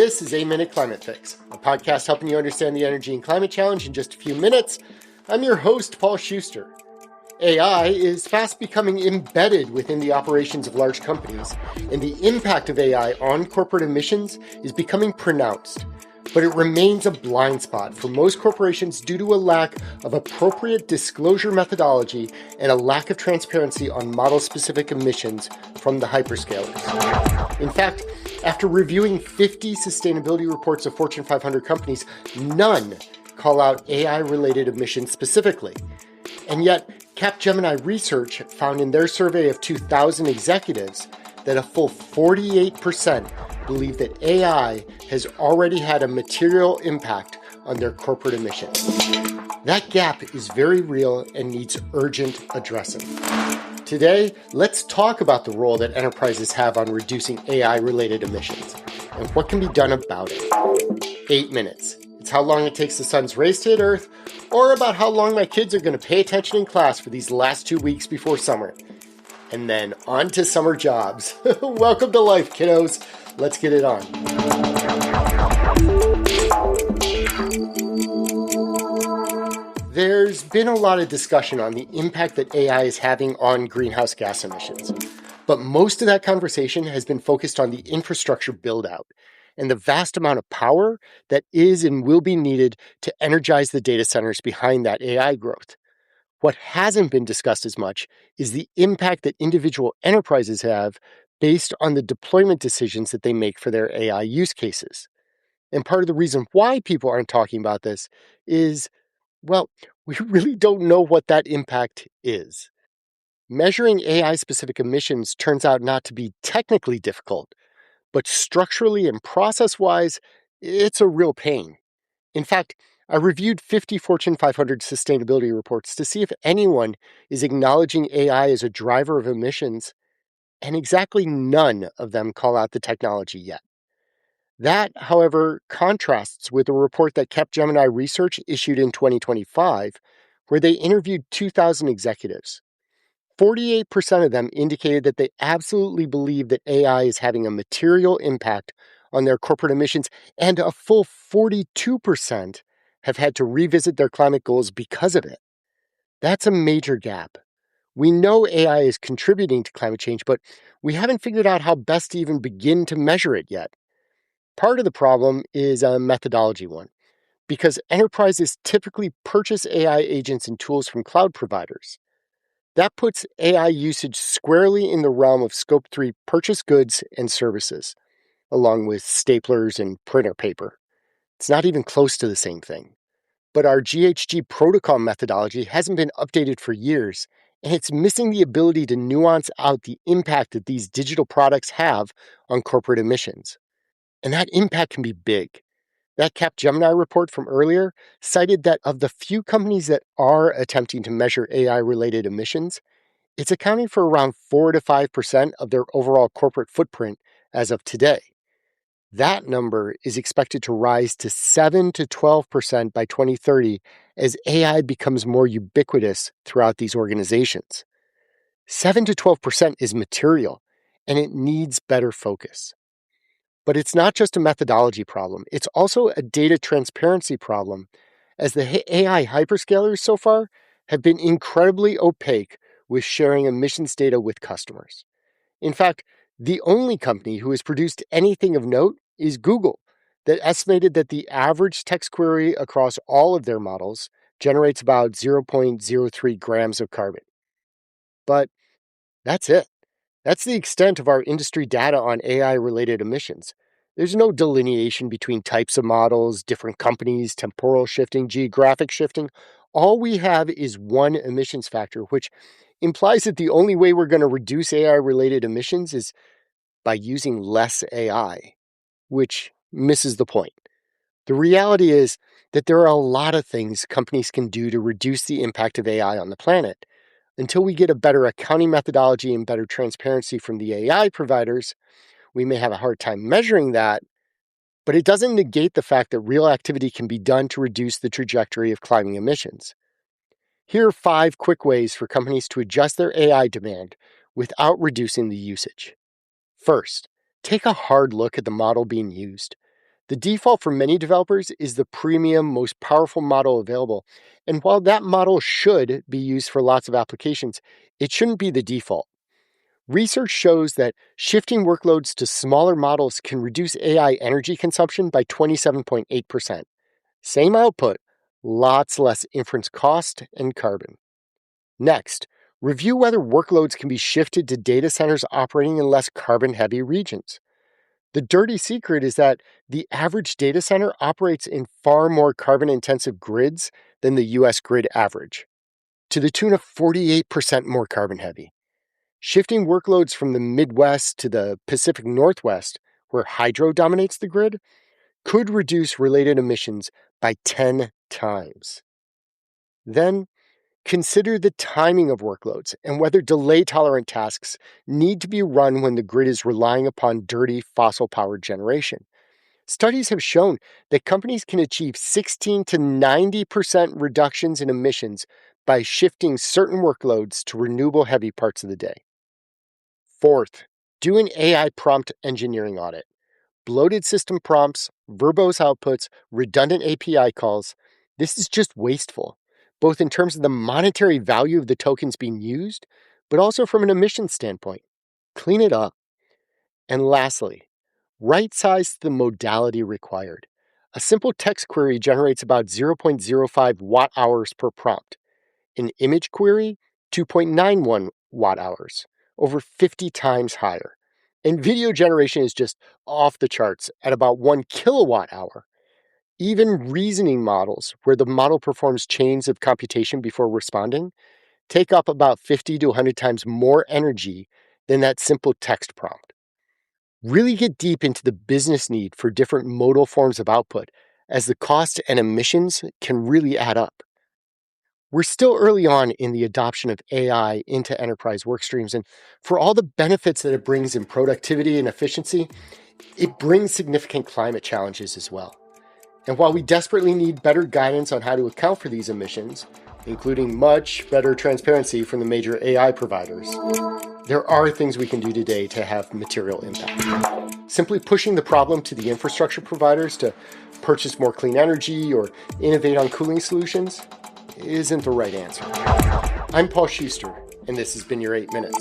This is A Minute Climate Fix, a podcast helping you understand the energy and climate challenge in just a few minutes. I'm your host, Paul Schuster. AI is fast becoming embedded within the operations of large companies, and the impact of AI on corporate emissions is becoming pronounced. But it remains a blind spot for most corporations due to a lack of appropriate disclosure methodology and a lack of transparency on model-specific emissions from the hyperscalers. In fact, after reviewing 50 sustainability reports of Fortune 500 companies, none call out AI-related emissions specifically. And yet, Capgemini Research found in their survey of 2,000 executives that a full 48% believe that AI has already had a material impact on their corporate emissions. That gap is very real and needs urgent addressing. Today, let's talk about the role that enterprises have on reducing AI-related emissions and what can be done about it. 8 minutes. It's how long it takes the sun's rays to hit Earth, or about how long my kids are going to pay attention in class for these last 2 weeks before summer. And then on to summer jobs. Welcome to life, kiddos. Let's get it on. There's been a lot of discussion on the impact that AI is having on greenhouse gas emissions. But most of that conversation has been focused on the infrastructure build-out and the vast amount of power that is and will be needed to energize the data centers behind that AI growth. What hasn't been discussed as much is the impact that individual enterprises have based on the deployment decisions that they make for their AI use cases. And part of the reason why people aren't talking about this is, well, we really don't know what that impact is. Measuring AI-specific emissions turns out not to be technically difficult, but structurally and process-wise, it's a real pain. In fact, I reviewed 50 Fortune 500 sustainability reports to see if anyone is acknowledging AI as a driver of emissions, and exactly none of them call out the technology yet. That, however, contrasts with a report that Capgemini Research issued in 2025, where they interviewed 2,000 executives. 48% of them indicated that they absolutely believe that AI is having a material impact on their corporate emissions, and a full 42% have had to revisit their climate goals because of it. That's a major gap. We know AI is contributing to climate change, but we haven't figured out how best to even begin to measure it yet. Part of the problem is a methodology one, because enterprises typically purchase AI agents and tools from cloud providers. That puts AI usage squarely in the realm of Scope 3 purchase goods and services, along with staplers and printer paper. It's not even close to the same thing. But our GHG Protocol methodology hasn't been updated for years, and it's missing the ability to nuance out the impact that these digital products have on corporate emissions. And that impact can be big. That Capgemini report from earlier cited that of the few companies that are attempting to measure AI-related emissions, it's accounting for around 4 to 5% of their overall corporate footprint as of today. That number is expected to rise to 7 to 12% by 2030 as AI becomes more ubiquitous throughout these organizations. 7 to 12% is material, and it needs better focus. But it's not just a methodology problem, it's also a data transparency problem, as the AI hyperscalers so far have been incredibly opaque with sharing emissions data with customers. In fact, the only company who has produced anything of note is Google, that estimated that the average text query across all of their models generates about 0.03 grams of carbon. But that's it. That's the extent of our industry data on AI-related emissions. There's no delineation between types of models, different companies, temporal shifting, geographic shifting. All we have is one emissions factor, which implies that the only way we're going to reduce AI-related emissions is by using less AI, which misses the point. The reality is that there are a lot of things companies can do to reduce the impact of AI on the planet. Until we get a better accounting methodology and better transparency from the AI providers, we may have a hard time measuring that, but it doesn't negate the fact that real activity can be done to reduce the trajectory of climbing emissions. Here are 5 quick ways for companies to adjust their AI demand without reducing the usage. First, take a hard look at the model being used. The default for many developers is the premium, most powerful model available. And while that model should be used for lots of applications, it shouldn't be the default. Research shows that shifting workloads to smaller models can reduce AI energy consumption by 27.8%. Same output, lots less inference cost and carbon. Next, review whether workloads can be shifted to data centers operating in less carbon-heavy regions. The dirty secret is that the average data center operates in far more carbon-intensive grids than the US grid average, to the tune of 48% more carbon-heavy. Shifting workloads from the Midwest to the Pacific Northwest, where hydro dominates the grid, could reduce related emissions by 10 times. Then, consider the timing of workloads and whether delay-tolerant tasks need to be run when the grid is relying upon dirty fossil-powered generation. Studies have shown that companies can achieve 16 to 90% reductions in emissions by shifting certain workloads to renewable-heavy parts of the day. Fourth, do an AI prompt engineering audit. Bloated system prompts, verbose outputs, redundant API calls. This is just wasteful, both in terms of the monetary value of the tokens being used, but also from an emissions standpoint. Clean it up. And lastly, right-size the modality required. A simple text query generates about 0.05 watt-hours per prompt. An image query, 2.91 watt-hours, over 50 times higher. And video generation is just off the charts at about 1 kilowatt hour. Even reasoning models, where the model performs chains of computation before responding, take up about 50 to 100 times more energy than that simple text prompt. Really get deep into the business need for different modal forms of output, as the cost and emissions can really add up. We're still early on in the adoption of AI into enterprise workstreams, and for all the benefits that it brings in productivity and efficiency, it brings significant climate challenges as well. And while we desperately need better guidance on how to account for these emissions, including much better transparency from the major AI providers, there are things we can do today to have material impact. Simply pushing the problem to the infrastructure providers to purchase more clean energy or innovate on cooling solutions isn't the right answer. I'm Paul Schuster, and this has been your 8 Minutes.